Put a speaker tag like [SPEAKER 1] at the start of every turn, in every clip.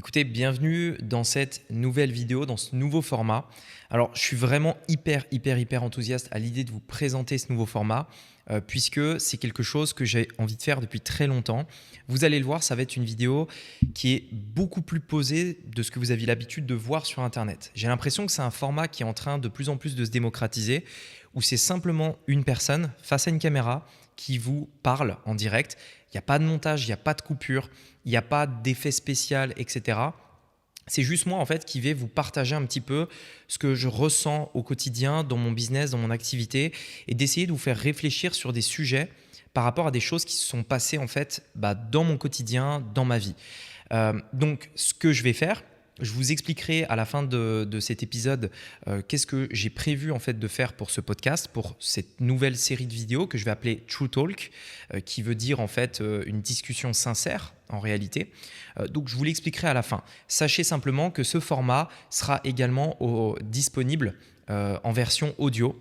[SPEAKER 1] Écoutez, bienvenue dans cette nouvelle vidéo, dans ce nouveau format. Alors, je suis vraiment hyper enthousiaste à l'idée de vous présenter ce nouveau format puisque c'est quelque chose que j'ai envie de faire depuis très longtemps. Vous allez le voir, ça va être une vidéo qui est beaucoup plus posée de ce que vous aviez l'habitude de voir sur Internet. J'ai l'impression que c'est un format qui est en train de plus en plus de se démocratiser, où c'est simplement une personne face à une caméra qui vous parle en direct. Il n'y a pas de montage, il n'y a pas de coupure, il n'y a pas d'effet spécial, etc. C'est juste moi en fait qui vais vous partager un petit peu ce que je ressens au quotidien dans mon business, dans mon activité et d'essayer de vous faire réfléchir sur des sujets par rapport à des choses qui se sont passées en fait dans mon quotidien, dans ma vie. Donc ce que je vais faire, je vous expliquerai à la fin de cet épisode qu'est-ce que j'ai prévu en fait de faire pour ce podcast, pour cette nouvelle série de vidéos que je vais appeler True Talk, qui veut dire en fait une discussion sincère en réalité. Donc je vous l'expliquerai à la fin. Sachez simplement que ce format sera également disponible en version audio.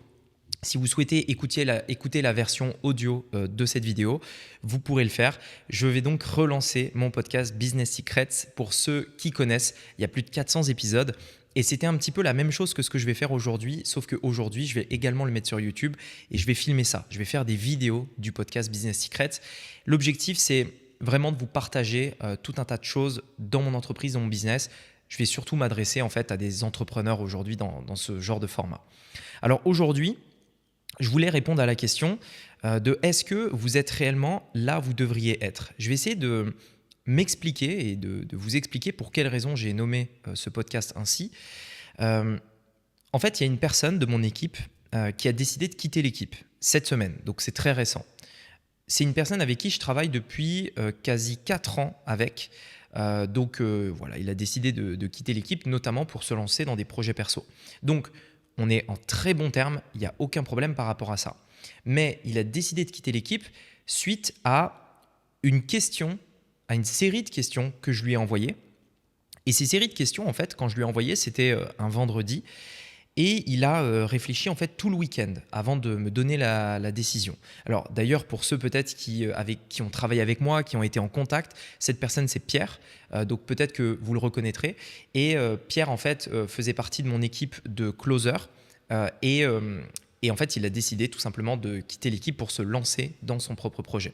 [SPEAKER 1] Si vous souhaitez écouter la version audio de cette vidéo, vous pourrez le faire. Je vais donc relancer mon podcast Business Secrets. Pour ceux qui connaissent, il y a plus de 400 épisodes. Et c'était un petit peu la même chose que ce que je vais faire aujourd'hui, sauf qu'aujourd'hui, je vais également le mettre sur YouTube et je vais filmer ça. Je vais faire des vidéos du podcast Business Secrets. L'objectif, c'est vraiment de vous partager tout un tas de choses dans mon entreprise, dans mon business. Je vais surtout m'adresser en fait à des entrepreneurs aujourd'hui dans ce genre de format. Alors aujourd'hui, je voulais répondre à la question de est-ce que vous êtes réellement là où vous devriez être. Je vais essayer de m'expliquer et de vous expliquer pour quelles raisons j'ai nommé ce podcast ainsi. En fait, il y a une personne de mon équipe qui a décidé de quitter l'équipe cette semaine, donc c'est très récent. C'est une personne avec qui je travaille depuis quasi 4 ans avec. Voilà, il a décidé de quitter l'équipe, notamment pour se lancer dans des projets perso. Donc, on est en très bons termes, il n'y a aucun problème par rapport à ça. Mais il a décidé de quitter l'équipe suite à une série de questions que je lui ai envoyées. Et ces séries de questions, en fait, quand je lui ai envoyé, c'était un vendredi. Et il a réfléchi en fait tout le week-end avant de me donner la décision. Alors d'ailleurs, pour ceux peut-être qui ont travaillé avec moi, qui ont été en contact, cette personne c'est Pierre, donc peut-être que vous le reconnaîtrez. Et Pierre en fait faisait partie de mon équipe de closer et en fait il a décidé tout simplement de quitter l'équipe pour se lancer dans son propre projet.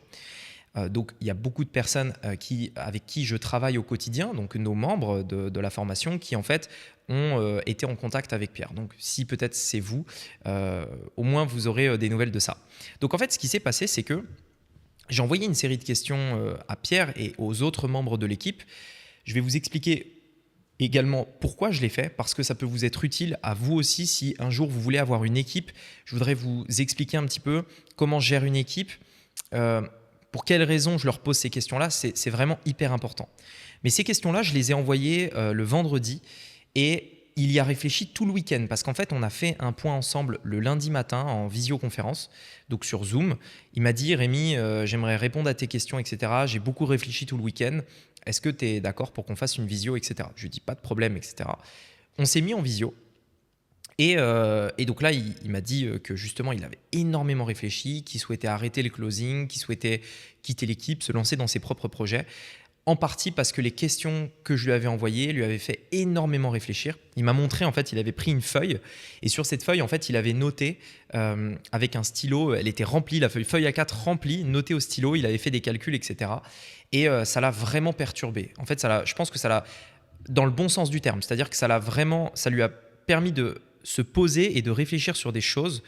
[SPEAKER 1] Donc, il y a beaucoup de personnes avec qui je travaille au quotidien, donc nos membres de la formation, qui en fait ont été en contact avec Pierre. Donc, si peut-être c'est vous, au moins vous aurez des nouvelles de ça. Donc, en fait, ce qui s'est passé, c'est que j'ai envoyé une série de questions à Pierre et aux autres membres de l'équipe. Je vais vous expliquer également pourquoi je l'ai fait, parce que ça peut vous être utile à vous aussi si un jour vous voulez avoir une équipe. Je voudrais vous expliquer un petit peu comment je gère une équipe. Pour quelles raisons je leur pose ces questions-là, c'est vraiment hyper important. Mais ces questions-là, je les ai envoyées le vendredi et il y a réfléchi tout le week-end parce qu'en fait, on a fait un point ensemble le lundi matin en visioconférence, donc sur Zoom. Il m'a dit « Rémi, j'aimerais répondre à tes questions, etc. J'ai beaucoup réfléchi tout le week-end. Est-ce que tu es d'accord pour qu'on fasse une visio, etc. » Je lui ai dit « Pas de problème, etc. » On s'est mis en visio. Et donc là, il m'a dit que justement, il avait énormément réfléchi, qu'il souhaitait arrêter le closing, qu'il souhaitait quitter l'équipe, se lancer dans ses propres projets. En partie parce que les questions que je lui avais envoyées lui avaient fait énormément réfléchir. Il m'a montré, en fait, il avait pris une feuille et sur cette feuille, en fait, il avait noté avec un stylo, elle était remplie, la feuille A4 remplie, notée au stylo, il avait fait des calculs, etc. Et ça l'a vraiment perturbé. En fait, je pense que ça l'a, dans le bon sens du terme, c'est-à-dire que ça lui a permis de se poser et de réfléchir sur des choses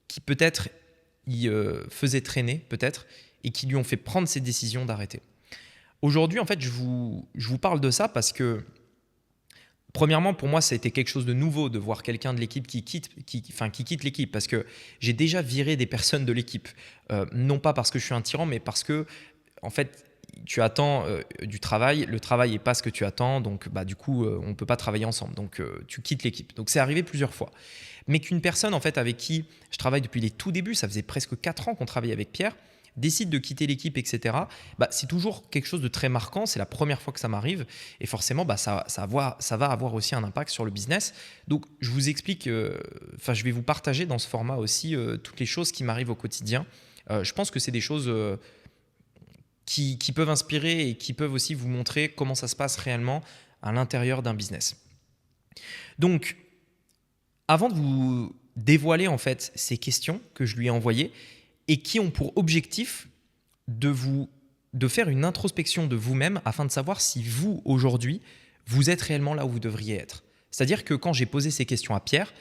[SPEAKER 1] qui peut-être y faisaient traîner, peut-être, et qui lui ont fait prendre cette décision d'arrêter. Aujourd'hui, en fait, je vous parle de ça parce que, premièrement, pour moi, ça a été quelque chose de nouveau de voir quelqu'un de l'équipe qui quitte l'équipe parce que j'ai déjà viré des personnes de l'équipe. Non pas parce que je suis un tyran, mais parce que, en fait, tu attends du travail, le travail n'est pas ce que tu attends, donc du coup, on ne peut pas travailler ensemble. Donc, tu quittes l'équipe. Donc, c'est arrivé plusieurs fois. Mais qu'une personne en fait, avec qui je travaille depuis les tout débuts, ça faisait presque 4 ans qu'on travaillait avec Pierre, décide de quitter l'équipe, etc., c'est toujours quelque chose de très marquant. C'est la première fois que ça m'arrive et forcément, ça va avoir aussi un impact sur le business. Donc, je vous explique, je vais vous partager dans ce format aussi toutes les choses qui m'arrivent au quotidien. Je pense que c'est des choses qui peuvent inspirer et qui peuvent aussi vous montrer comment ça se passe réellement à l'intérieur d'un business. Donc, avant de vous dévoiler en fait ces questions que je lui ai envoyées et qui ont pour objectif de faire une introspection de vous-même afin de savoir si vous, aujourd'hui, vous êtes réellement là où vous devriez être. C'est-à-dire que quand j'ai posé ces questions à Pierre,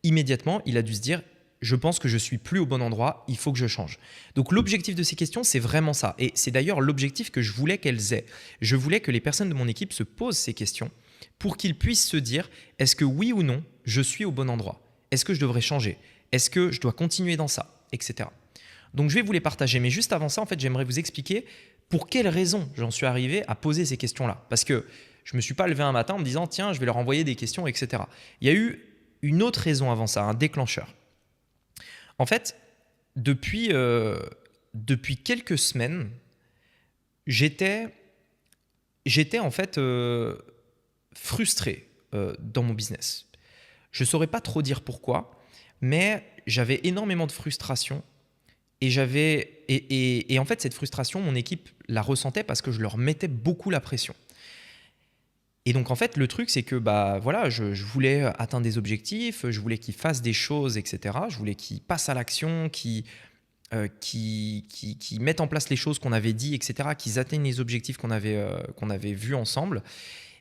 [SPEAKER 1] immédiatement, il a dû se dire « je pense que je suis plus au bon endroit, il faut que je change ». Donc l'objectif de ces questions, c'est vraiment ça. Et c'est d'ailleurs l'objectif que je voulais qu'elles aient. Je voulais que les personnes de mon équipe se posent ces questions pour qu'ils puissent se dire « est-ce que oui ou non, je suis au bon endroit ? Est-ce que je devrais changer ? Est-ce que je dois continuer dans ça ? Etc. » Donc je vais vous les partager. Mais juste avant ça, en fait, j'aimerais vous expliquer pour quelles raisons j'en suis arrivé à poser ces questions-là. Parce que je ne me suis pas levé un matin en me disant « tiens, je vais leur envoyer des questions, etc. » Il y a eu une autre raison avant ça, un déclencheur. En fait, depuis quelques semaines, j'étais en fait frustré dans mon business. Je ne saurais pas trop dire pourquoi, mais j'avais énormément de frustration et en fait, cette frustration, mon équipe la ressentait parce que je leur mettais beaucoup la pression. Et donc, en fait, le truc, c'est que voilà, je voulais atteindre des objectifs, je voulais qu'ils fassent des choses, etc. Je voulais qu'ils passent à l'action, qu'ils mettent en place les choses qu'on avait dit, etc., qu'ils atteignent les objectifs qu'on avait vus ensemble.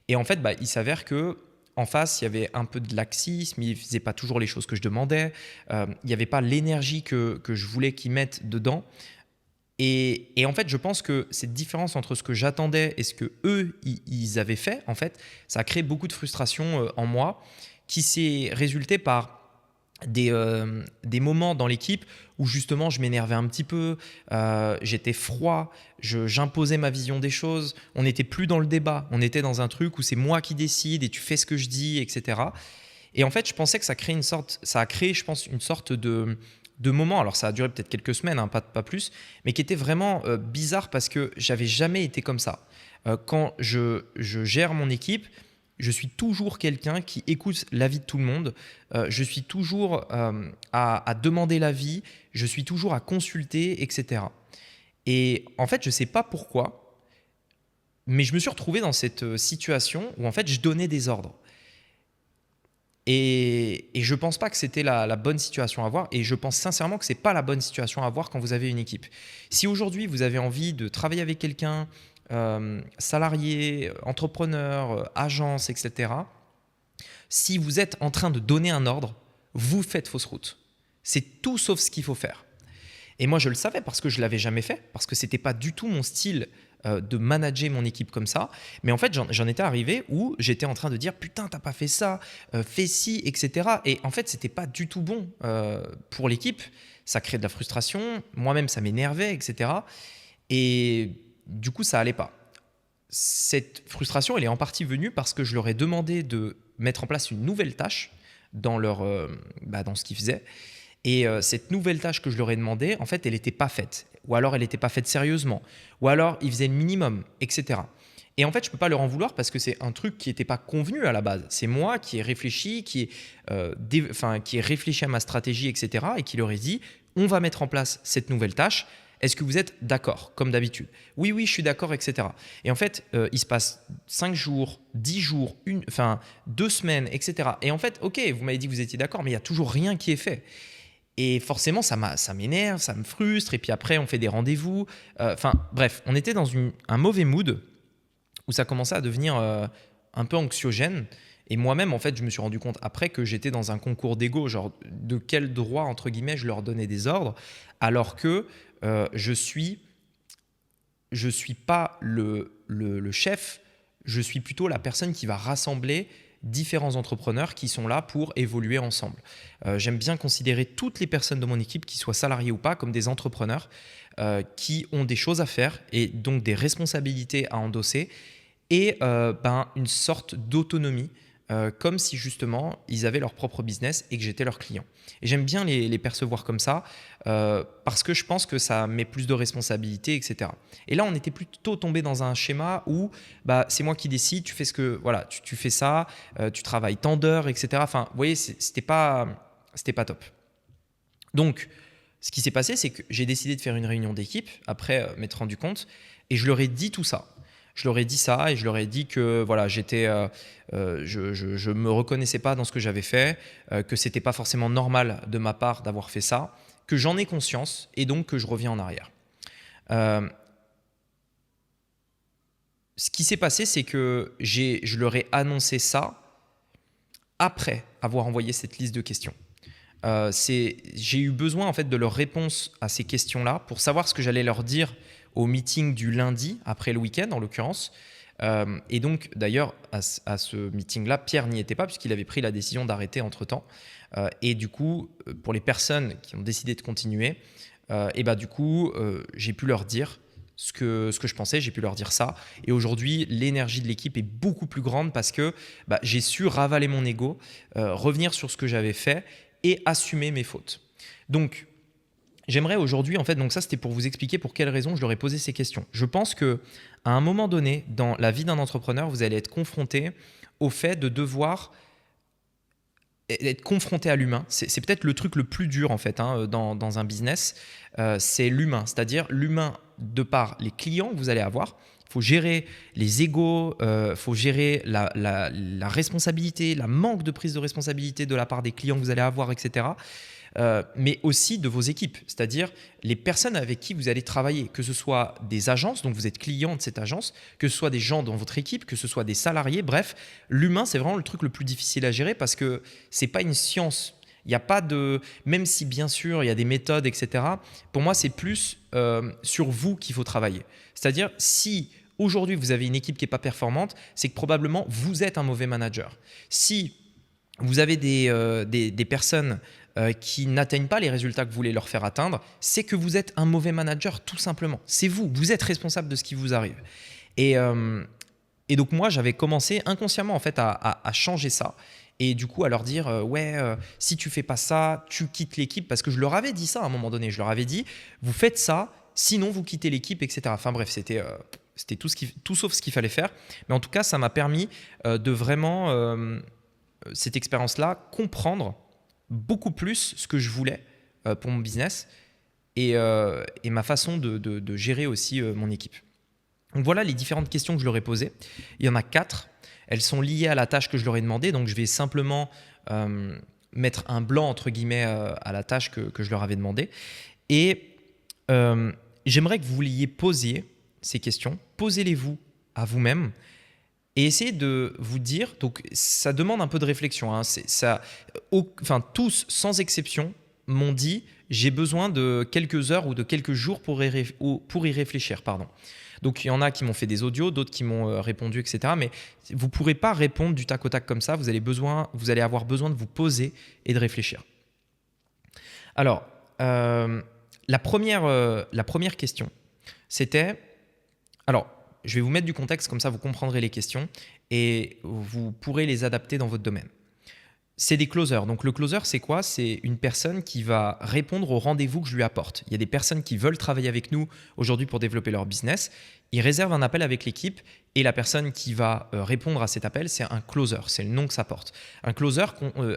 [SPEAKER 1] Et en fait, il s'avère qu'en face, il y avait un peu de laxisme, ils ne faisaient pas toujours les choses que je demandais, il n'y avait pas l'énergie que je voulais qu'ils mettent dedans. Et en fait, je pense que cette différence entre ce que j'attendais et ce que eux ils avaient fait, en fait, ça a créé beaucoup de frustration en moi, qui s'est résulté par des moments dans l'équipe où justement je m'énervais un petit peu, j'étais froid, j'imposais ma vision des choses, on n'était plus dans le débat, on était dans un truc où c'est moi qui décide et tu fais ce que je dis, etc. Et en fait, je pensais que ça a créé, je pense, une sorte de moment, alors ça a duré peut-être quelques semaines, hein, pas plus, mais qui était vraiment bizarre parce que j'avais jamais été comme ça. Quand je gère mon équipe, je suis toujours quelqu'un qui écoute l'avis de tout le monde, je suis toujours à demander l'avis, je suis toujours à consulter, etc. Et en fait, je ne sais pas pourquoi, mais je me suis retrouvé dans cette situation où en fait, je donnais des ordres. Et je ne pense pas que c'était la bonne situation à avoir, et je pense sincèrement que ce n'est pas la bonne situation à avoir quand vous avez une équipe. Si aujourd'hui vous avez envie de travailler avec quelqu'un, salarié, entrepreneur, agence, etc., si vous êtes en train de donner un ordre, vous faites fausse route. C'est tout sauf ce qu'il faut faire. Et moi je le savais parce que je ne l'avais jamais fait, parce que ce n'était pas du tout mon style de manager mon équipe comme ça. Mais en fait, j'en étais arrivé où j'étais en train de dire « putain, t'as pas fait ça, fais ci, etc. » Et en fait, c'était pas du tout bon pour l'équipe. Ça crée de la frustration. Moi-même, ça m'énervait, etc. Et du coup, ça allait pas. Cette frustration, elle est en partie venue parce que je leur ai demandé de mettre en place une nouvelle tâche dans ce qu'ils faisaient. Et cette nouvelle tâche que je leur ai demandé, en fait, elle n'était pas faite. Ou alors, elle n'était pas faite sérieusement. Ou alors, ils faisaient le minimum, etc. Et en fait, je ne peux pas leur en vouloir parce que c'est un truc qui n'était pas convenu à la base. C'est moi qui ai réfléchi, qui ai réfléchi à ma stratégie, etc. Et qui leur ai dit, on va mettre en place cette nouvelle tâche. Est-ce que vous êtes d'accord, comme d'habitude ? Oui, je suis d'accord, etc. Et en fait, il se passe 5 jours, 10 jours, 2 semaines, etc. Et en fait, ok, vous m'avez dit que vous étiez d'accord, mais il n'y a toujours rien qui est fait. Et forcément, ça m'énerve, ça me frustre. Et puis après, on fait des rendez-vous. Bref, on était dans un mauvais mood où ça commençait à devenir un peu anxiogène. Et moi-même, en fait, je me suis rendu compte après que j'étais dans un concours d'ego, genre de quel droit, entre guillemets, je leur donnais des ordres, alors que je suis pas le chef, je suis plutôt la personne qui va rassembler différents entrepreneurs qui sont là pour évoluer ensemble. J'aime bien considérer toutes les personnes de mon équipe, qu'ils soient salariés ou pas, comme des entrepreneurs qui ont des choses à faire et donc des responsabilités à endosser et une sorte d'autonomie, comme si justement ils avaient leur propre business et que j'étais leur client. Et j'aime bien les percevoir comme ça parce que je pense que ça met plus de responsabilités, etc. Et là, on était plutôt tombé dans un schéma où c'est moi qui décide, tu fais tu fais ça, tu travailles tant d'heures, etc. Enfin, vous voyez, c'était pas top. Donc, ce qui s'est passé, c'est que j'ai décidé de faire une réunion d'équipe après m'être rendu compte et je leur ai dit tout ça. Je leur ai dit ça et je leur ai dit que voilà, je me reconnaissais pas dans ce que j'avais fait, que c'était pas forcément normal de ma part d'avoir fait ça, que j'en ai conscience et donc que je reviens en arrière. Euh, Ce qui s'est passé, c'est que je leur ai annoncé ça après avoir envoyé cette liste de questions. J'ai eu besoin en fait de leur réponse à ces questions-là pour savoir ce que j'allais leur dire au meeting du lundi, après le week-end en l'occurrence. Et donc d'ailleurs à ce meeting-là, Pierre n'y était pas puisqu'il avait pris la décision d'arrêter entre-temps. Et du coup, pour les personnes qui ont décidé de continuer, j'ai pu leur dire ce que je pensais, j'ai pu leur dire ça. Et aujourd'hui, l'énergie de l'équipe est beaucoup plus grande parce que j'ai su ravaler mon ego, revenir sur ce que j'avais fait et assumer mes fautes. Donc, j'aimerais aujourd'hui, en fait, donc ça c'était pour vous expliquer pour quelles raisons je leur ai posé ces questions. Je pense qu'à un moment donné, dans la vie d'un entrepreneur, vous allez être confronté au fait de devoir être confronté à l'humain. C'est peut-être le truc le plus dur en fait dans un business, c'est l'humain, c'est-à-dire l'humain de par les clients que vous allez avoir. Il faut gérer les égos, il faut gérer la responsabilité, la manque de prise de responsabilité de la part des clients que vous allez avoir, etc. Mais aussi de vos équipes, c'est-à-dire les personnes avec qui vous allez travailler, que ce soit des agences, donc vous êtes client de cette agence, que ce soit des gens dans votre équipe, que ce soit des salariés, bref, l'humain c'est vraiment le truc le plus difficile à gérer parce que c'est pas une science. Il n'y a pas de, même si bien sûr il y a des méthodes, etc. Pour moi c'est plus sur vous qu'il faut travailler. C'est-à-dire si aujourd'hui vous avez une équipe qui n'est pas performante, c'est que probablement vous êtes un mauvais manager. Si vous avez des personnes qui n'atteignent pas les résultats que vous voulez leur faire atteindre, c'est que vous êtes un mauvais manager tout simplement. C'est vous, vous êtes responsable de ce qui vous arrive. Et donc moi, j'avais commencé inconsciemment en fait à changer ça. Et du coup, à leur dire si tu fais pas ça, tu quittes l'équipe. Parce que je leur avais dit ça à un moment donné. Je leur avais dit, vous faites ça, sinon vous quittez l'équipe, etc. Enfin bref, c'était tout sauf ce qu'il fallait faire. Mais en tout cas, ça m'a permis de vraiment, cette expérience-là, comprendre beaucoup plus ce que je voulais pour mon business et ma façon de gérer aussi mon équipe. Donc voilà les différentes questions que je leur ai posées. Il y en a 4. Elles sont liées à la tâche que je leur ai demandé. Donc je vais simplement mettre un blanc entre guillemets à la tâche que je leur avais demandé. Et j'aimerais que vous les posiez ces questions. Posez-les-vous à vous-même. Et essayez de vous dire, donc ça demande un peu de réflexion, tous sans exception m'ont dit j'ai besoin de quelques heures ou de quelques jours pour y réfléchir. Pardon. Donc il y en a qui m'ont fait des audios, d'autres qui m'ont répondu, etc. Mais vous ne pourrez pas répondre du tac au tac comme ça, vous allez avoir besoin de vous poser et de réfléchir. Alors, la première question, c'était… Alors, je vais vous mettre du contexte, comme ça vous comprendrez les questions et vous pourrez les adapter dans votre domaine. C'est des closers. Donc le closer, c'est quoi? C'est une personne qui va répondre aux rendez-vous que je lui apporte. Il y a des personnes qui veulent travailler avec nous aujourd'hui pour développer leur business. Ils réservent un appel avec l'équipe et la personne qui va répondre à cet appel, c'est un closer. C'est le nom que ça porte. Un closer,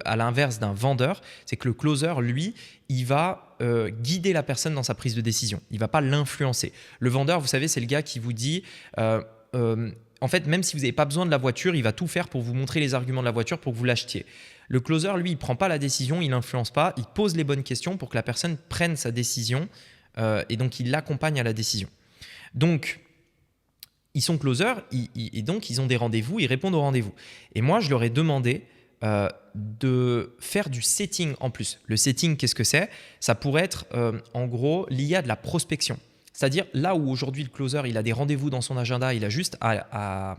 [SPEAKER 1] à l'inverse d'un vendeur, c'est que le closer, lui, il va guider la personne dans sa prise de décision. Il ne va pas l'influencer. Le vendeur, vous savez, c'est le gars qui vous dit… en fait, même si vous n'avez pas besoin de la voiture, il va tout faire pour vous montrer les arguments de la voiture pour que vous l'achetiez. Le closer, lui, il ne prend pas la décision, il n'influence pas, il pose les bonnes questions pour que la personne prenne sa décision et donc il l'accompagne à la décision. Donc, ils sont closers et donc ils ont des rendez-vous, ils répondent aux rendez-vous. Et moi, je leur ai demandé de faire du setting en plus. Le setting, qu'est-ce que c'est? Ça pourrait être en gros lié à de la prospection. C'est-à-dire là où aujourd'hui le closer il a des rendez-vous dans son agenda, il a juste à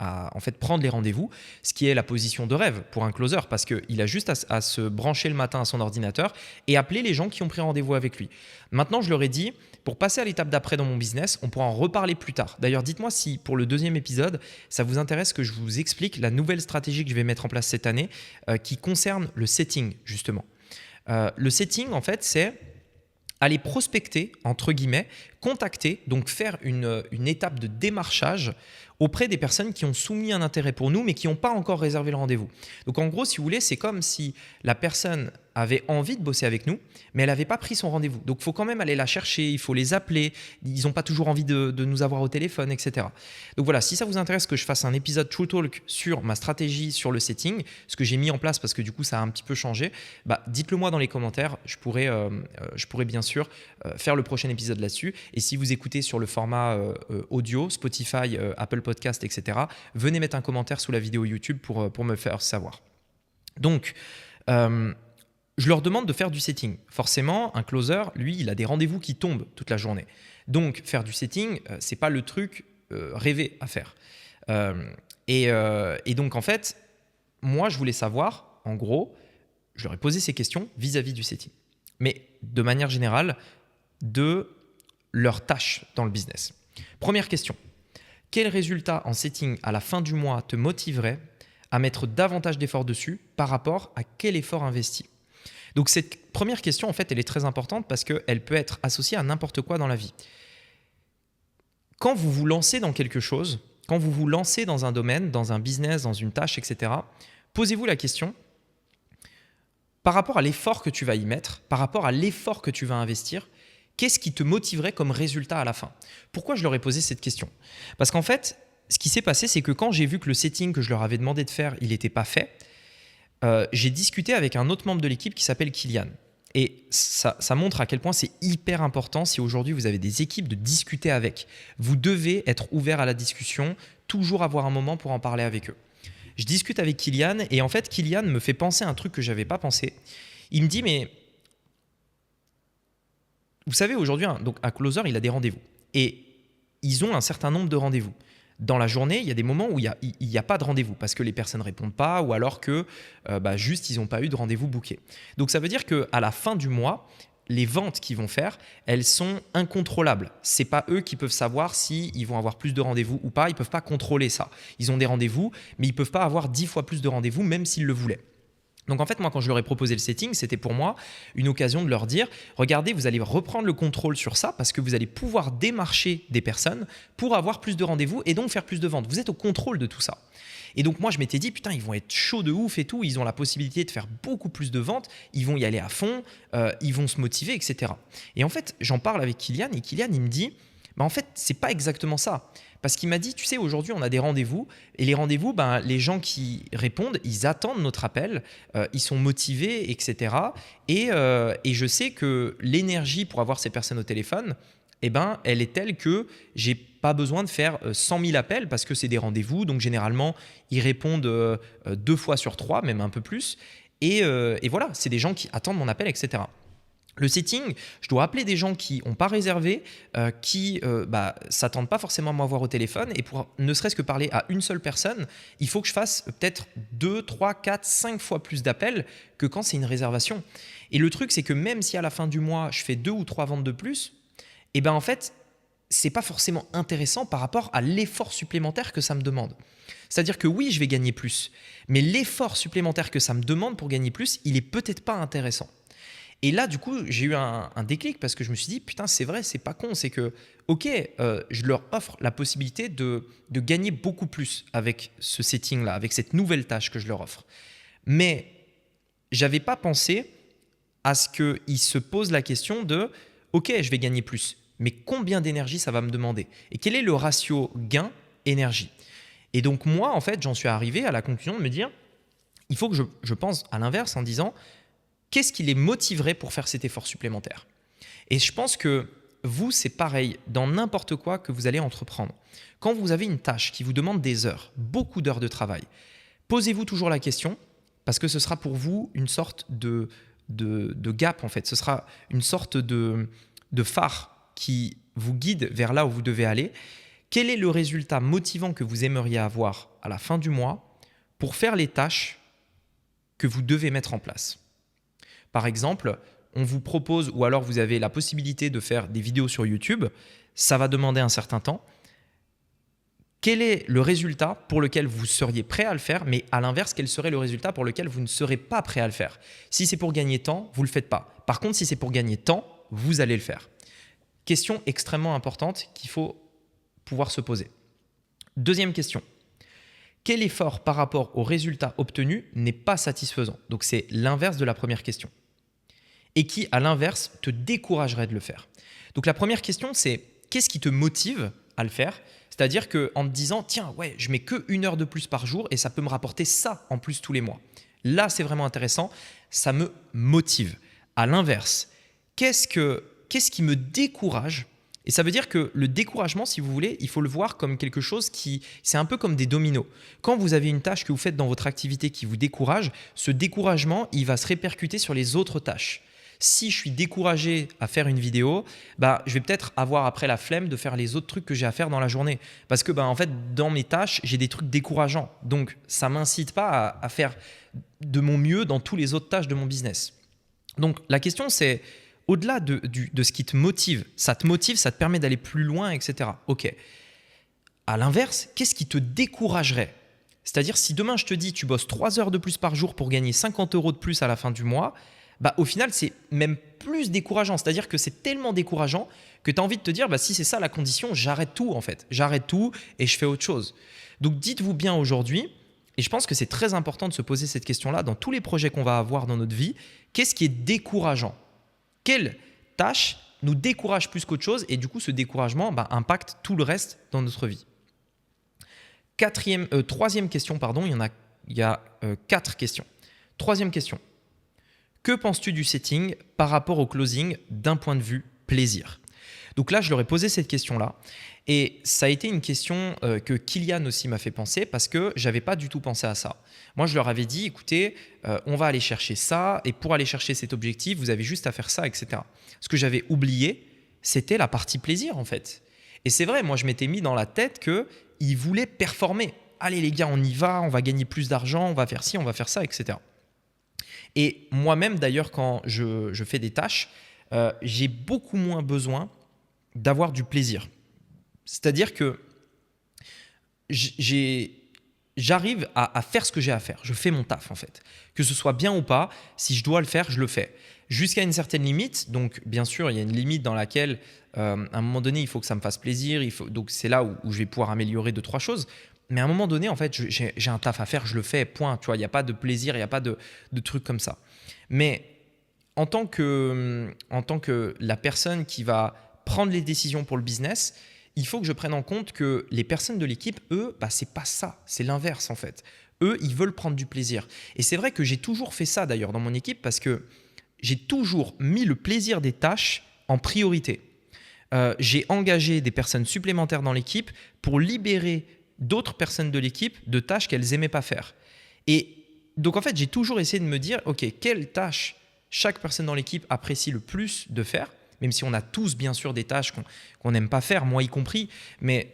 [SPEAKER 1] en fait prendre les rendez-vous, ce qui est la position de rêve pour un closer parce qu'il a juste à se brancher le matin à son ordinateur et appeler les gens qui ont pris rendez-vous avec lui. Maintenant, je leur ai dit, pour passer à l'étape d'après dans mon business, on pourra en reparler plus tard. D'ailleurs, dites-moi si pour le deuxième épisode, ça vous intéresse que je vous explique la nouvelle stratégie que je vais mettre en place cette année qui concerne le setting justement. Le setting, en fait, c'est aller prospecter, entre guillemets, contacter, donc faire une étape de démarchage auprès des personnes qui ont soumis un intérêt pour nous, mais qui n'ont pas encore réservé le rendez-vous. Donc en gros, si vous voulez, c'est comme si la personne avait envie de bosser avec nous, mais elle n'avait pas pris son rendez-vous. Donc, il faut quand même aller la chercher, il faut les appeler. Ils n'ont pas toujours envie de nous avoir au téléphone, etc. Donc voilà, si ça vous intéresse que je fasse un épisode True Talk sur ma stratégie, sur le setting, ce que j'ai mis en place parce que du coup, ça a un petit peu changé, dites-le moi dans les commentaires. Je pourrais bien sûr faire le prochain épisode là-dessus. Et si vous écoutez sur le format audio, Spotify, Apple Podcast, etc., venez mettre un commentaire sous la vidéo YouTube pour me faire savoir. Donc, je leur demande de faire du setting. Forcément, un closer, lui, il a des rendez-vous qui tombent toute la journée. Donc, faire du setting, ce n'est pas le truc rêvé à faire. Et donc, en fait, moi, je voulais savoir, en gros, je leur ai posé ces questions vis-à-vis du setting. Mais de manière générale, de leurs tâches dans le business. Première question. Quel résultat en setting à la fin du mois te motiverait à mettre davantage d'efforts dessus par rapport à quel effort investi? Donc cette première question, en fait, elle est très importante parce qu'elle peut être associée à n'importe quoi dans la vie. Quand vous vous lancez dans quelque chose, quand vous vous lancez dans un domaine, dans un business, dans une tâche, etc., posez-vous la question, par rapport à l'effort que tu vas y mettre, par rapport à l'effort que tu vas investir, qu'est-ce qui te motiverait comme résultat à la fin? Pourquoi je leur ai posé cette question? Parce qu'en fait, ce qui s'est passé, c'est que quand j'ai vu que le setting que je leur avais demandé de faire, il n'était pas fait, j'ai discuté avec un autre membre de l'équipe qui s'appelle Kylian. Et ça montre à quel point c'est hyper important si aujourd'hui vous avez des équipes de discuter avec. Vous devez être ouvert à la discussion, toujours avoir un moment pour en parler avec eux. Je discute avec Kylian et en fait, Kylian me fait penser à un truc que je n'avais pas pensé. Il me dit, mais vous savez, aujourd'hui, donc un closer, il a des rendez-vous. Et ils ont un certain nombre de rendez-vous. Dans la journée, il y a des moments où il n'y a pas de rendez-vous parce que les personnes ne répondent pas ou alors que juste ils n'ont pas eu de rendez-vous booké. Donc ça veut dire qu'à la fin du mois, les ventes qu'ils vont faire, elles sont incontrôlables. Ce n'est pas eux qui peuvent savoir s'ils vont avoir plus de rendez-vous ou pas. Ils ne peuvent pas contrôler ça. Ils ont des rendez-vous, mais ils ne peuvent pas avoir 10 fois plus de rendez-vous même s'ils le voulaient. Donc en fait, moi, quand je leur ai proposé le setting, c'était pour moi une occasion de leur dire « Regardez, vous allez reprendre le contrôle sur ça parce que vous allez pouvoir démarcher des personnes pour avoir plus de rendez-vous et donc faire plus de ventes. Vous êtes au contrôle de tout ça. » Et donc moi, je m'étais dit « Putain, ils vont être chauds de ouf et tout. Ils ont la possibilité de faire beaucoup plus de ventes. Ils vont y aller à fond. Ils vont se motiver, etc. » Et en fait, j'en parle avec Kylian et Kylian, il me dit « En fait, c'est pas exactement ça. » Parce qu'il m'a dit, tu sais, aujourd'hui, on a des rendez-vous et les rendez-vous, les gens qui répondent, ils attendent notre appel, ils sont motivés, etc. Et je sais que l'énergie pour avoir ces personnes au téléphone, elle est telle que j'ai pas besoin de faire 100 000 appels parce que c'est des rendez-vous. Donc, généralement, ils répondent 2 fois sur 3, même un peu plus. Et voilà, c'est des gens qui attendent mon appel, etc. Le setting, je dois appeler des gens qui n'ont pas réservé, qui s'attendent pas forcément à m'avoir au téléphone. Et pour ne serait-ce que parler à une seule personne, il faut que je fasse peut-être 2, 3, 4, 5 fois plus d'appels que quand c'est une réservation. Et le truc, c'est que même si à la fin du mois, je fais 2 ou 3 ventes de plus, en fait, ce n'est pas forcément intéressant par rapport à l'effort supplémentaire que ça me demande. C'est-à-dire que oui, je vais gagner plus, mais l'effort supplémentaire que ça me demande pour gagner plus, il n'est peut-être pas intéressant. Et là, du coup, j'ai eu un déclic parce que je me suis dit, putain, c'est vrai, c'est pas con. C'est que, ok, je leur offre la possibilité de gagner beaucoup plus avec ce setting-là, avec cette nouvelle tâche que je leur offre. Mais j'avais pas pensé à ce qu'ils se posent la question de, ok, je vais gagner plus, mais combien d'énergie ça va me demander? Et quel est le ratio gain-énergie? Et donc moi, en fait, j'en suis arrivé à la conclusion de me dire, il faut que je pense à l'inverse en disant, qu'est-ce qui les motiverait pour faire cet effort supplémentaire? Et je pense que vous, c'est pareil dans n'importe quoi que vous allez entreprendre. Quand vous avez une tâche qui vous demande des heures, beaucoup d'heures de travail, posez-vous toujours la question parce que ce sera pour vous une sorte de gap en fait. Ce sera une sorte de phare qui vous guide vers là où vous devez aller. Quel est le résultat motivant que vous aimeriez avoir à la fin du mois pour faire les tâches que vous devez mettre en place? Par exemple, on vous propose ou alors vous avez la possibilité de faire des vidéos sur YouTube. Ça va demander un certain temps. Quel est le résultat pour lequel vous seriez prêt à le faire, mais à l'inverse, quel serait le résultat pour lequel vous ne serez pas prêt à le faire? Si c'est pour gagner temps, vous ne le faites pas. Par contre, si c'est pour gagner temps, vous allez le faire. Question extrêmement importante qu'il faut pouvoir se poser. Deuxième question. Quel effort par rapport au résultat obtenu n'est pas satisfaisant? Donc, c'est l'inverse de la première question. et qui, à l'inverse, te découragerait de le faire. Donc la première question, c'est qu'est-ce qui te motive à le faire? C'est-à-dire qu'en te disant, tiens, ouais, je mets que 1 heure de plus par jour et ça peut me rapporter ça en plus tous les mois. Là, c'est vraiment intéressant, ça me motive. À l'inverse, qu'est-ce qui me décourage? Et ça veut dire que le découragement, si vous voulez, il faut le voir comme quelque chose c'est un peu comme des dominos. Quand vous avez une tâche que vous faites dans votre activité qui vous décourage, ce découragement, il va se répercuter sur les autres tâches. Si je suis découragé à faire une vidéo, je vais peut-être avoir après la flemme de faire les autres trucs que j'ai à faire dans la journée. Parce que en fait, dans mes tâches, j'ai des trucs décourageants. Donc, ça ne m'incite pas à faire de mon mieux dans toutes les autres tâches de mon business. Donc, la question, c'est au-delà de ce qui te motive, ça te permet d'aller plus loin, etc. Ok. À l'inverse, qu'est-ce qui te découragerait? C'est-à-dire, si demain, je te dis, tu bosses 3 heures de plus par jour pour gagner 50 € de plus à la fin du mois, au final, c'est même plus décourageant. C'est-à-dire que c'est tellement décourageant que tu as envie de te dire, si c'est ça la condition, j'arrête tout en fait. J'arrête tout et je fais autre chose. Donc, dites-vous bien aujourd'hui, et je pense que c'est très important de se poser cette question-là dans tous les projets qu'on va avoir dans notre vie, qu'est-ce qui est décourageant? Quelle tâche nous décourage plus qu'autre chose? Et du coup, ce découragement impacte tout le reste dans notre vie. Troisième question, il y a 4 questions. Troisième question. Que penses-tu du setting par rapport au closing d'un point de vue plaisir? Donc là, je leur ai posé cette question-là et ça a été une question que Kylian aussi m'a fait penser parce que je n'avais pas du tout pensé à ça. Moi, je leur avais dit, écoutez, on va aller chercher ça et pour aller chercher cet objectif, vous avez juste à faire ça, etc. Ce que j'avais oublié, c'était la partie plaisir en fait. Et c'est vrai, moi, je m'étais mis dans la tête qu'ils voulaient performer. Allez les gars, on y va, on va gagner plus d'argent, on va faire ci, on va faire ça, etc. Et moi-même, d'ailleurs, quand je fais des tâches, j'ai beaucoup moins besoin d'avoir du plaisir. C'est-à-dire que j'arrive à faire ce que j'ai à faire. Je fais mon taf, en fait. Que ce soit bien ou pas, si je dois le faire, je le fais. Jusqu'à une certaine limite. Donc, bien sûr, il y a une limite dans laquelle, à un moment donné, il faut que ça me fasse plaisir. Donc, c'est là où je vais pouvoir améliorer 2-3 choses. Mais à un moment donné, en fait, j'ai un taf à faire, je le fais, point. Tu vois, il n'y a pas de plaisir, il n'y a pas de truc comme ça. Mais en tant que la personne qui va prendre les décisions pour le business, il faut que je prenne en compte que les personnes de l'équipe, eux, c'est pas ça, c'est l'inverse en fait. Eux, ils veulent prendre du plaisir. Et c'est vrai que j'ai toujours fait ça d'ailleurs dans mon équipe parce que j'ai toujours mis le plaisir des tâches en priorité. J'ai engagé des personnes supplémentaires dans l'équipe pour libérer d'autres personnes de l'équipe de tâches qu'elles n'aimaient pas faire. Et donc en fait, j'ai toujours essayé de me dire, ok, quelle tâche chaque personne dans l'équipe apprécie le plus de faire, même si on a tous bien sûr des tâches qu'on n'aime pas faire, moi y compris, mais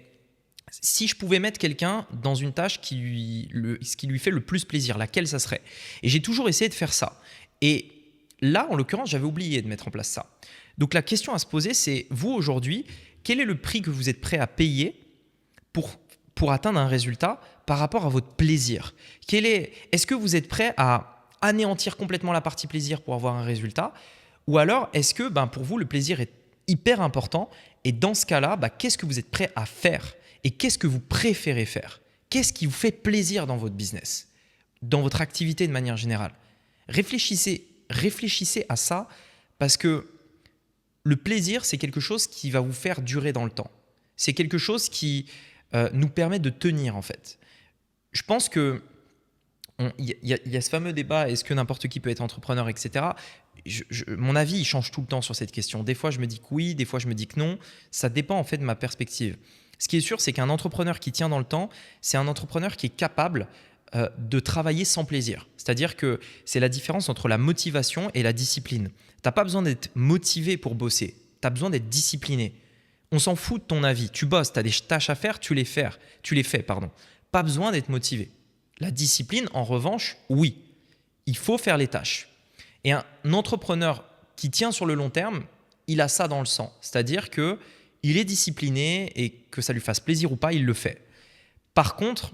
[SPEAKER 1] si je pouvais mettre quelqu'un dans une tâche ce qui lui fait le plus plaisir, laquelle ça serait? Et j'ai toujours essayé de faire ça. Et là, en l'occurrence, j'avais oublié de mettre en place ça. Donc la question à se poser, c'est vous aujourd'hui, quel est le prix que vous êtes prêt à payer pour atteindre un résultat par rapport à votre plaisir? Est-ce que vous êtes prêt à anéantir complètement la partie plaisir pour avoir un résultat? Ou alors, est-ce que pour vous, le plaisir est hyper important? Et dans ce cas-là, qu'est-ce que vous êtes prêt à faire? Et qu'est-ce que vous préférez faire? Qu'est-ce qui vous fait plaisir dans votre business? Dans votre activité de manière générale? Réfléchissez à ça parce que le plaisir, c'est quelque chose qui va vous faire durer dans le temps. C'est quelque chose qui nous permet de tenir en fait. Je pense que il y a ce fameux débat, est-ce que n'importe qui peut être entrepreneur, etc. Mon avis, il change tout le temps sur cette question. Des fois, je me dis que oui, des fois, je me dis que non. Ça dépend en fait de ma perspective. Ce qui est sûr, c'est qu'un entrepreneur qui tient dans le temps, c'est un entrepreneur qui est capable de travailler sans plaisir. C'est-à-dire que c'est la différence entre la motivation et la discipline. Tu n'as pas besoin d'être motivé pour bosser. Tu as besoin d'être discipliné. On s'en fout de ton avis. Tu bosses, tu as des tâches à faire, tu les fais. Pas besoin d'être motivé. La discipline, en revanche, oui, il faut faire les tâches. Et un entrepreneur qui tient sur le long terme, il a ça dans le sang. C'est-à-dire qu'il est discipliné et que ça lui fasse plaisir ou pas, il le fait. Par contre,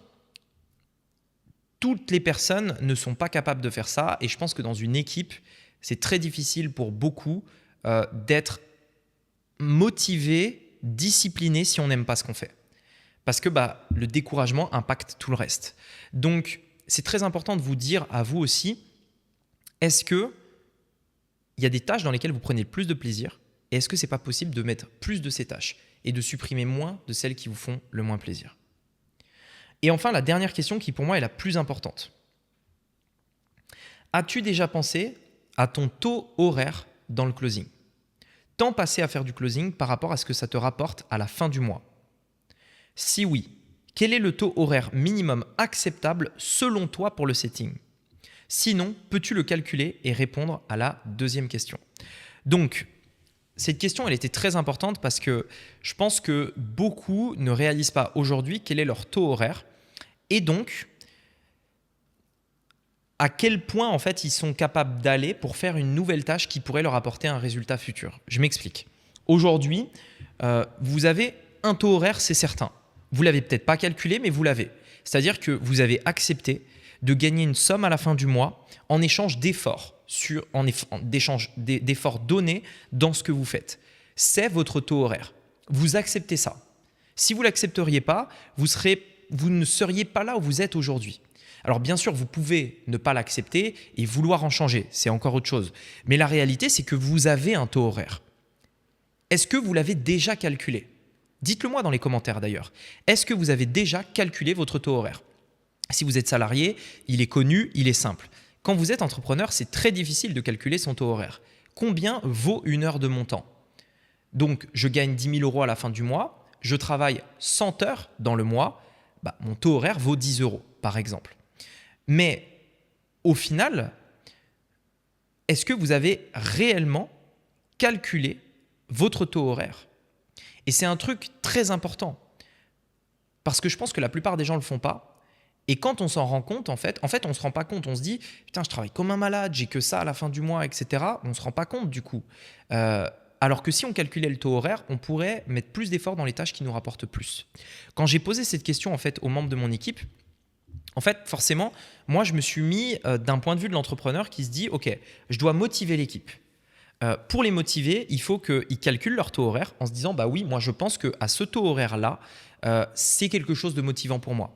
[SPEAKER 1] toutes les personnes ne sont pas capables de faire ça. Et je pense que dans une équipe, c'est très difficile pour beaucoup d'être motivé, discipliné si on n'aime pas ce qu'on fait. Parce que le découragement impacte tout le reste. Donc, c'est très important de vous dire à vous aussi, est-ce que il y a des tâches dans lesquelles vous prenez le plus de plaisir et est-ce que ce n'est pas possible de mettre plus de ces tâches et de supprimer moins de celles qui vous font le moins plaisir? Et enfin, la dernière question qui pour moi est la plus importante. As-tu déjà pensé à ton taux horaire dans le closing? Temps passé à faire du closing par rapport à ce que ça te rapporte à la fin du mois. Si oui, quel est le taux horaire minimum acceptable selon toi pour le setting? Sinon, peux-tu le calculer et répondre à la deuxième question? Donc, cette question, elle était très importante parce que je pense que beaucoup ne réalisent pas aujourd'hui quel est leur taux horaire et donc à quel point en fait ils sont capables d'aller pour faire une nouvelle tâche qui pourrait leur apporter un résultat futur. Je m'explique. Aujourd'hui, vous avez un taux horaire, c'est certain. Vous ne l'avez peut-être pas calculé, mais vous l'avez. C'est-à-dire que vous avez accepté de gagner une somme à la fin du mois en échange d'efforts, d'efforts donnés dans ce que vous faites. C'est votre taux horaire. Vous acceptez ça. Si vous ne l'accepteriez pas, vous ne seriez pas là où vous êtes aujourd'hui. Alors bien sûr, vous pouvez ne pas l'accepter et vouloir en changer, c'est encore autre chose. Mais la réalité, c'est que vous avez un taux horaire. Est-ce que vous l'avez déjà calculé? Dites-le moi dans les commentaires d'ailleurs. Est-ce que vous avez déjà calculé votre taux horaire? Si vous êtes salarié, il est connu, il est simple. Quand vous êtes entrepreneur, c'est très difficile de calculer son taux horaire. Combien vaut une heure de mon temps? Donc, je gagne 10 000 € à la fin du mois, je travaille 100 heures dans le mois, mon taux horaire vaut 10 €, par exemple. Mais au final, est-ce que vous avez réellement calculé votre taux horaire? Et c'est un truc très important parce que je pense que la plupart des gens ne le font pas. Et quand on s'en rend compte, en fait, on ne se rend pas compte. On se dit « Putain, je travaille comme un malade, j'ai que ça à la fin du mois, etc. » On ne se rend pas compte du coup. Alors que si on calculait le taux horaire, on pourrait mettre plus d'efforts dans les tâches qui nous rapportent plus. Quand j'ai posé cette question en fait, aux membres de mon équipe, en fait, forcément, moi, je me suis mis d'un point de vue de l'entrepreneur qui se dit « Ok, je dois motiver l'équipe. » Pour les motiver, il faut qu'ils calculent leur taux horaire en se disant « Bah oui, moi, je pense qu'à ce taux horaire-là, c'est quelque chose de motivant pour moi. »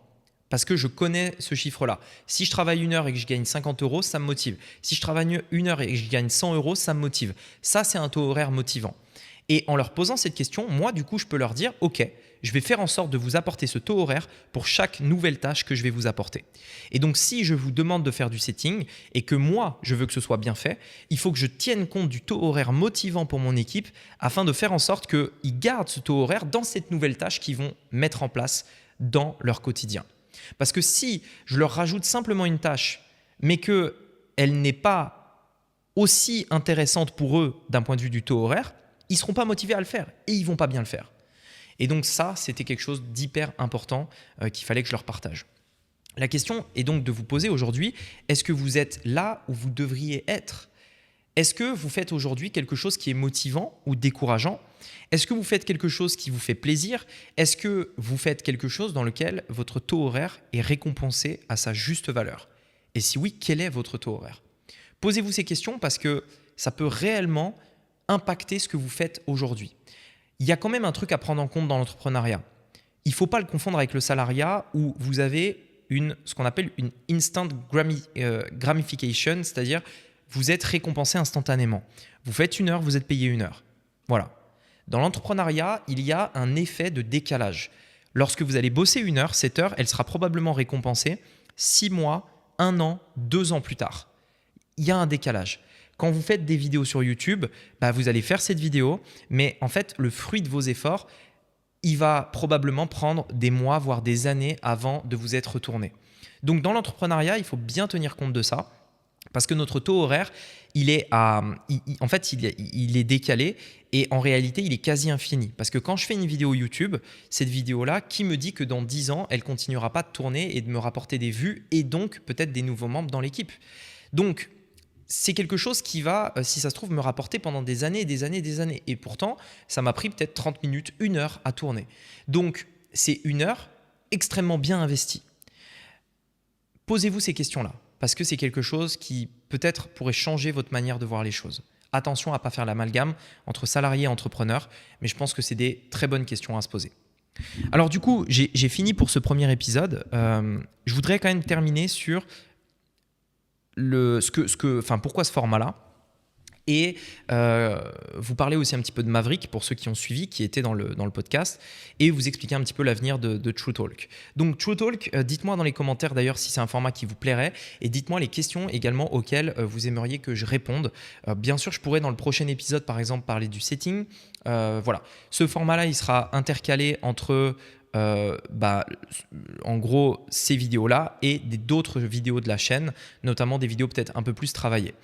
[SPEAKER 1] Parce que je connais ce chiffre-là. Si je travaille 1 heure et que je gagne 50 €, ça me motive. Si je travaille 1 heure et que je gagne 100 €, ça me motive. Ça, c'est un taux horaire motivant. Et en leur posant cette question, moi, du coup, je peux leur dire « Ok, je vais faire en sorte de vous apporter ce taux horaire pour chaque nouvelle tâche que je vais vous apporter. » Et donc, si je vous demande de faire du setting et que moi, je veux que ce soit bien fait, il faut que je tienne compte du taux horaire motivant pour mon équipe afin de faire en sorte qu'ils gardent ce taux horaire dans cette nouvelle tâche qu'ils vont mettre en place dans leur quotidien. Parce que si je leur rajoute simplement une tâche, mais qu'elle n'est pas aussi intéressante pour eux d'un point de vue du taux horaire, ils ne seront pas motivés à le faire et ils ne vont pas bien le faire. Et donc ça, c'était quelque chose d'hyper important qu'il fallait que je leur partage. La question est donc de vous poser aujourd'hui, est-ce que vous êtes là où vous devriez être? Est-ce que vous faites aujourd'hui quelque chose qui est motivant ou décourageant? Est-ce que vous faites quelque chose qui vous fait plaisir? Est-ce que vous faites quelque chose dans lequel votre taux horaire est récompensé à sa juste valeur? Et si oui, quel est votre taux horaire? Posez-vous ces questions parce que ça peut réellement impacter ce que vous faites aujourd'hui. Il y a quand même un truc à prendre en compte dans l'entrepreneuriat. Il ne faut pas le confondre avec le salariat où vous avez ce qu'on appelle une instant gratification, c'est-à-dire vous êtes récompensé instantanément. Vous faites 1 heure, vous êtes payé 1 heure. Voilà. Dans l'entrepreneuriat, il y a un effet de décalage. Lorsque vous allez bosser 1 heure, cette heure, elle sera probablement récompensée 6 mois, 1 an, 2 ans plus tard. Il y a un décalage. Quand vous faites des vidéos sur YouTube, vous allez faire cette vidéo, mais en fait, le fruit de vos efforts, il va probablement prendre des mois, voire des années avant de vous être retourné. Donc, dans l'entrepreneuriat, il faut bien tenir compte de ça. Parce que notre taux horaire, il est décalé et en réalité, il est quasi infini. Parce que quand je fais une vidéo YouTube, cette vidéo-là, qui me dit que dans 10 ans, elle ne continuera pas de tourner et de me rapporter des vues et donc peut-être des nouveaux membres dans l'équipe. Donc, c'est quelque chose qui va, si ça se trouve, me rapporter pendant des années, des années, des années. Et pourtant, ça m'a pris peut-être 30 minutes, 1 heure à tourner. Donc, c'est 1 heure extrêmement bien investie. Posez-vous ces questions-là. Parce que c'est quelque chose qui peut-être pourrait changer votre manière de voir les choses. Attention à ne pas faire l'amalgame entre salarié et entrepreneur, mais je pense que c'est des très bonnes questions à se poser. Alors du coup, j'ai fini pour ce premier épisode. Je voudrais quand même terminer sur pourquoi ce format-là. Et vous parlez aussi un petit peu de Maverick, pour ceux qui ont suivi, qui était dans le podcast, et vous expliquez un petit peu l'avenir de True Talk. Donc True Talk, dites-moi dans les commentaires d'ailleurs si c'est un format qui vous plairait, et dites-moi les questions également auxquelles vous aimeriez que je réponde. Bien sûr, je pourrais dans le prochain épisode, par exemple, parler du setting. Voilà. Ce format-là, il sera intercalé entre en gros ces vidéos-là et d'autres vidéos de la chaîne, notamment des vidéos peut-être un peu plus travaillées.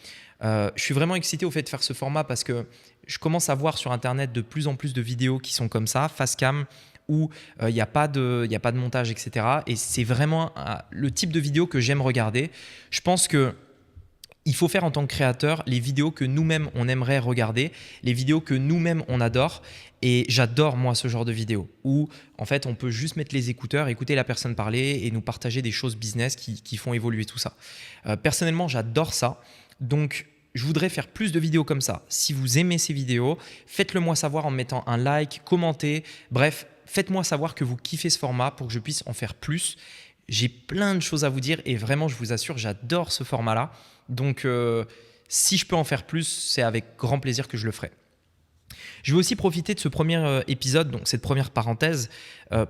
[SPEAKER 1] Je suis vraiment excité au fait de faire ce format parce que je commence à voir sur internet de plus en plus de vidéos qui sont comme ça, face cam, où il n'y a pas de montage, etc. Et c'est vraiment le type de vidéo que j'aime regarder. Je pense que il faut faire en tant que créateur les vidéos que nous-mêmes on aimerait regarder, les vidéos que nous-mêmes on adore. Et j'adore moi ce genre de vidéos où en fait on peut juste mettre les écouteurs, écouter la personne parler et nous partager des choses business qui font évoluer tout ça. Personnellement, j'adore ça. Donc je voudrais faire plus de vidéos comme ça. Si vous aimez ces vidéos, faites-le moi savoir en mettant un like, commentez. Bref, faites-moi savoir que vous kiffez ce format pour que je puisse en faire plus. J'ai plein de choses à vous dire et vraiment, je vous assure, j'adore ce format-là. Donc, si je peux en faire plus, c'est avec grand plaisir que je le ferai. Je vais aussi profiter de ce premier épisode, donc cette première parenthèse,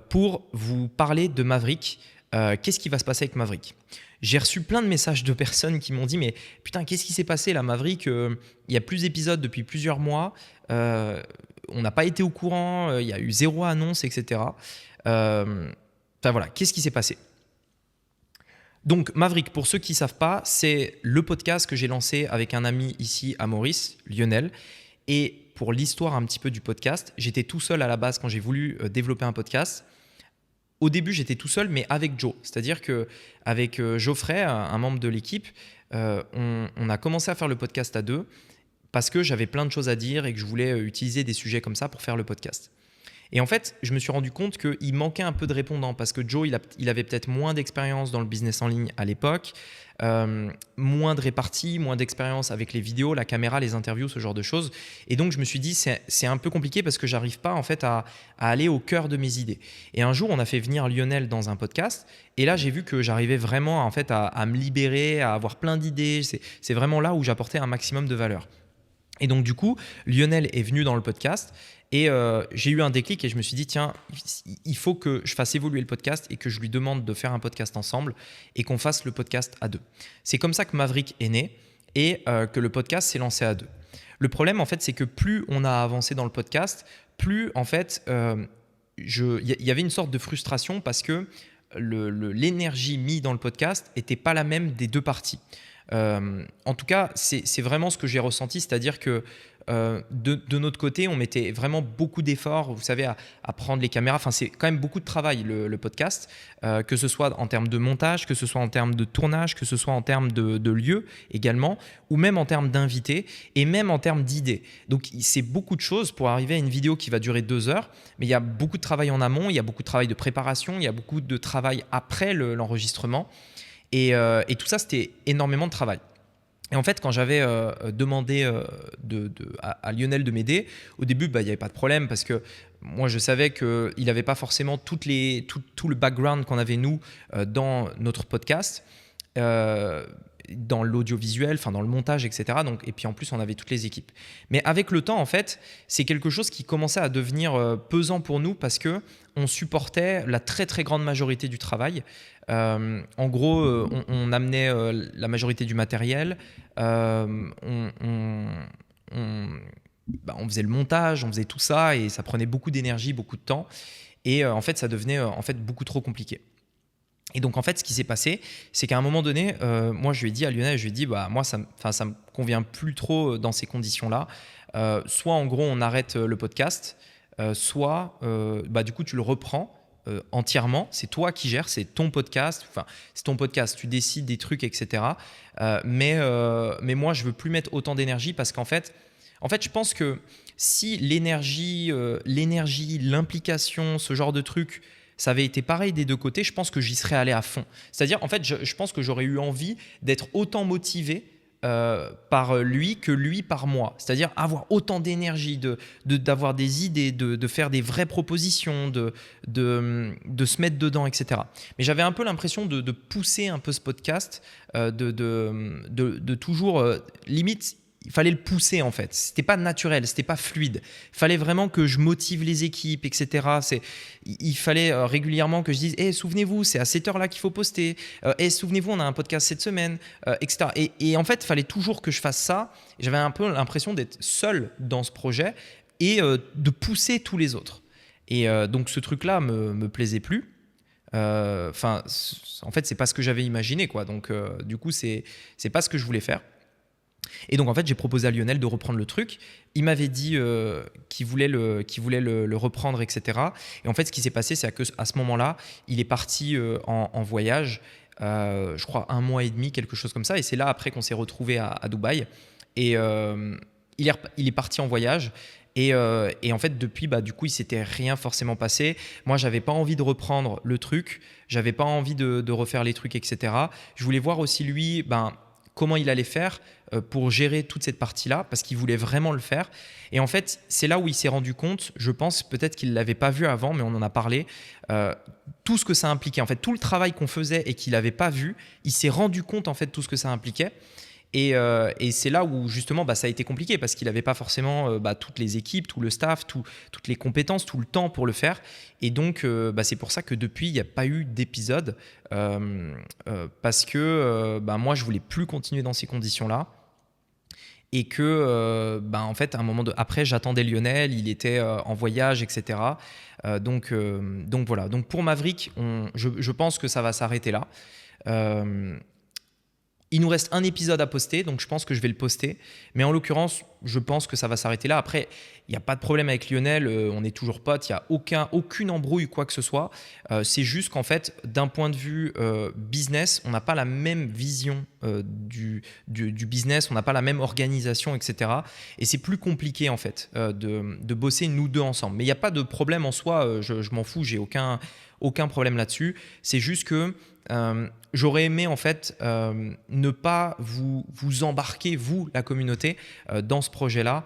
[SPEAKER 1] pour vous parler de Maverick. Qu'est-ce qui va se passer avec Maverick ? J'ai reçu plein de messages de personnes qui m'ont dit « Mais putain, qu'est-ce qui s'est passé là, Maverick ? Il y a plus d'épisodes depuis plusieurs mois. On n'a pas été au courant. Il y a eu 0 annonce, etc. » Enfin voilà, qu'est-ce qui s'est passé ? Donc Maverick, pour ceux qui ne savent pas, c'est le podcast que j'ai lancé avec un ami ici à Maurice, Lionel. Et pour l'histoire un petit peu du podcast, j'étais tout seul à la base quand j'ai voulu développer un podcast. Au début, j'étais tout seul, mais avec Joe. C'est-à-dire qu'avec Geoffrey, un membre de l'équipe, on a commencé à faire le podcast à deux parce que j'avais plein de choses à dire et que je voulais utiliser des sujets comme ça pour faire le podcast. Et en fait, je me suis rendu compte qu'il manquait un peu de répondants parce que Joe, il avait peut-être moins d'expérience dans le business en ligne à l'époque, moins de répartie, moins d'expérience avec les vidéos, la caméra, les interviews, ce genre de choses. Et donc, je me suis dit, c'est un peu compliqué parce que je n'arrive pas en fait à aller au cœur de mes idées. Et un jour, on a fait venir Lionel dans un podcast et là, j'ai vu que j'arrivais vraiment en fait à me libérer, à avoir plein d'idées. C'est vraiment là où j'apportais un maximum de valeur. Et donc, du coup, Lionel est venu dans le podcast et j'ai eu un déclic et je me suis dit, tiens, il faut que je fasse évoluer le podcast et que je lui demande de faire un podcast ensemble et qu'on fasse le podcast à deux. C'est comme ça que Maverick est né et que le podcast s'est lancé à deux. Le problème, en fait, c'est que plus on a avancé dans le podcast, plus, en fait, il y avait une sorte de frustration parce que l'énergie mise dans le podcast n'était pas la même des deux parties. En tout cas, c'est vraiment ce que j'ai ressenti, c'est-à-dire que de notre côté, on mettait vraiment beaucoup d'efforts, vous savez, à prendre les caméras. Enfin, c'est quand même beaucoup de travail, le podcast, que ce soit en termes de montage, que ce soit en termes de tournage, que ce soit en termes de lieu également, ou même en termes d'invités, et même en termes d'idées. Donc, c'est beaucoup de choses pour arriver à une vidéo qui va durer 2 heures, mais il y a beaucoup de travail en amont, il y a beaucoup de travail de préparation, il y a beaucoup de travail après l'enregistrement. Et tout ça, c'était énormément de travail. Et en fait, quand j'avais demandé à Lionel de m'aider, au début, il n'y avait pas de problème parce que moi, je savais qu'il n'avait pas forcément tout le background qu'on avait nous dans notre podcast, dans l'audiovisuel, enfin dans le montage, etc. Donc, et puis en plus, on avait toutes les équipes. Mais avec le temps, en fait, c'est quelque chose qui commençait à devenir pesant pour nous parce qu'on supportait la très très grande majorité du travail. En gros, on amenait la majorité du matériel, on faisait le montage, on faisait tout ça et ça prenait beaucoup d'énergie, beaucoup de temps. Et en fait, ça devenait en fait beaucoup trop compliqué. Et donc en fait, ce qui s'est passé, c'est qu'à un moment donné, moi je lui ai dit à Lionel, je lui ai dit, moi ça me convient plus trop dans ces conditions-là. Soit en gros on arrête le podcast, soit du coup tu le reprends entièrement. C'est toi qui gères, c'est ton podcast. Enfin, c'est ton podcast, tu décides des trucs, etc. Mais moi je veux plus mettre autant d'énergie parce qu'en fait, je pense que si l'énergie, l'implication, ce genre de trucs, ça avait été pareil des deux côtés, je pense que j'y serais allé à fond. C'est-à-dire, en fait, je pense que j'aurais eu envie d'être autant motivé par lui que lui par moi. C'est-à-dire avoir autant d'énergie, d'avoir des idées, de faire des vraies propositions, de se mettre dedans, etc. Mais j'avais un peu l'impression de pousser un peu ce podcast, de toujours limite il fallait le pousser en fait. C'était pas naturel, c'était pas fluide. Il fallait vraiment que je motive les équipes, etc. Il fallait régulièrement que je dise souvenez-vous, c'est à cette heure-là qu'il faut poster. Souvenez-vous, on a un podcast cette semaine, etc. Et en fait, il fallait toujours que je fasse ça. J'avais un peu l'impression d'être seul dans ce projet et de pousser tous les autres. Et donc, ce truc-là me plaisait plus. En fait, c'est pas ce que j'avais imaginé, quoi. Donc, du coup, c'est pas ce que je voulais faire. Et donc en fait, j'ai proposé à Lionel de reprendre le truc. Il m'avait dit qu'il voulait le reprendre, etc. Et en fait, ce qui s'est passé, c'est qu'à ce moment-là, il est parti en voyage, je crois 1 mois et demi, quelque chose comme ça. Et c'est là après qu'on s'est retrouvé à Dubaï. Et il est parti en voyage. Et en fait, depuis, du coup, il s'était rien forcément passé. Moi, j'avais pas envie de reprendre le truc. J'avais pas envie de refaire les trucs, etc. Je voulais voir aussi lui, comment il allait faire pour gérer toute cette partie-là, parce qu'il voulait vraiment le faire. Et en fait, c'est là où il s'est rendu compte, je pense, peut-être qu'il ne l'avait pas vu avant, mais on en a parlé, tout ce que ça impliquait. En fait, tout le travail qu'on faisait et qu'il n'avait pas vu, il s'est rendu compte en fait tout ce que ça impliquait. Et c'est là où justement ça a été compliqué parce qu'il n'avait pas forcément toutes les équipes, tout le staff, toutes les compétences, tout le temps pour le faire. Et donc c'est pour ça que depuis il n'y a pas eu d'épisode parce que moi je voulais plus continuer dans ces conditions-là. Et que en fait à un moment après j'attendais Lionel, il était en voyage, etc. Donc voilà. Donc pour Maverick, je pense que ça va s'arrêter là. Il nous reste un épisode à poster, donc je pense que je vais le poster. Mais en l'occurrence, je pense que ça va s'arrêter là. Après, il n'y a pas de problème avec Lionel, on est toujours potes, il n'y a aucune embrouille, quoi que ce soit. C'est juste qu'en fait, d'un point de vue business, on n'a pas la même vision du business, on n'a pas la même organisation, etc. Et c'est plus compliqué en fait de bosser nous deux ensemble. Mais il n'y a pas de problème en soi, je m'en fous, j'ai aucun problème là-dessus. C'est juste que j'aurais aimé en fait ne pas vous embarquer, vous, la communauté, dans ce projet-là,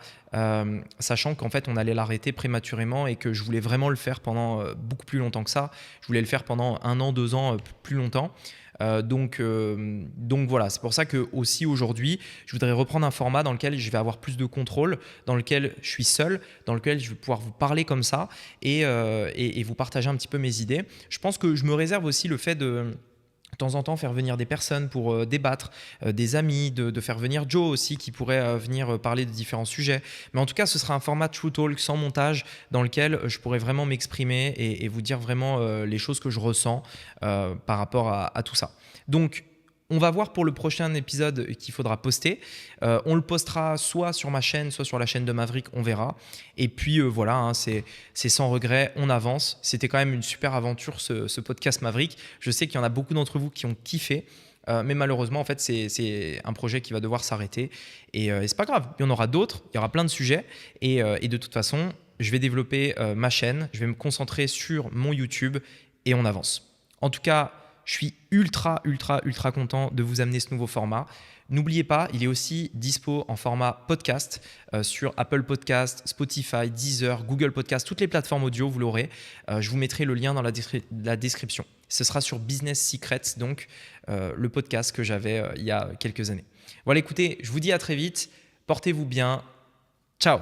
[SPEAKER 1] sachant qu'en fait on allait l'arrêter prématurément et que je voulais vraiment le faire pendant beaucoup plus longtemps que ça. Je voulais le faire pendant 1 an, 2 ans, plus longtemps. Donc voilà, c'est pour ça que aussi aujourd'hui, je voudrais reprendre un format dans lequel je vais avoir plus de contrôle, dans lequel je suis seul, dans lequel je vais pouvoir vous parler comme ça et vous partager un petit peu mes idées. Je pense que je me réserve aussi le fait de temps en temps faire venir des personnes pour débattre, des amis, de faire venir Joe aussi qui pourrait venir parler de différents sujets. Mais en tout cas, ce sera un format True Talk sans montage dans lequel je pourrais vraiment m'exprimer et vous dire vraiment les choses que je ressens par rapport à tout ça. Donc, on va voir pour le prochain épisode qu'il faudra poster. On le postera soit sur ma chaîne, soit sur la chaîne de Maverick, on verra. Et puis voilà, c'est sans regret, on avance. C'était quand même une super aventure ce podcast Maverick. Je sais qu'il y en a beaucoup d'entre vous qui ont kiffé. Mais malheureusement, en fait, c'est un projet qui va devoir s'arrêter. Et c'est pas grave, il y en aura d'autres, il y aura plein de sujets. Et de toute façon, je vais développer ma chaîne, je vais me concentrer sur mon YouTube et on avance. En tout cas, je suis ultra content de vous amener ce nouveau format. N'oubliez pas, il est aussi dispo en format podcast sur Apple Podcast, Spotify, Deezer, Google Podcast, toutes les plateformes audio, vous l'aurez. Je vous mettrai le lien dans la description. Ce sera sur Business Secrets, donc le podcast que j'avais il y a quelques années. Voilà, écoutez, je vous dis à très vite. Portez-vous bien. Ciao.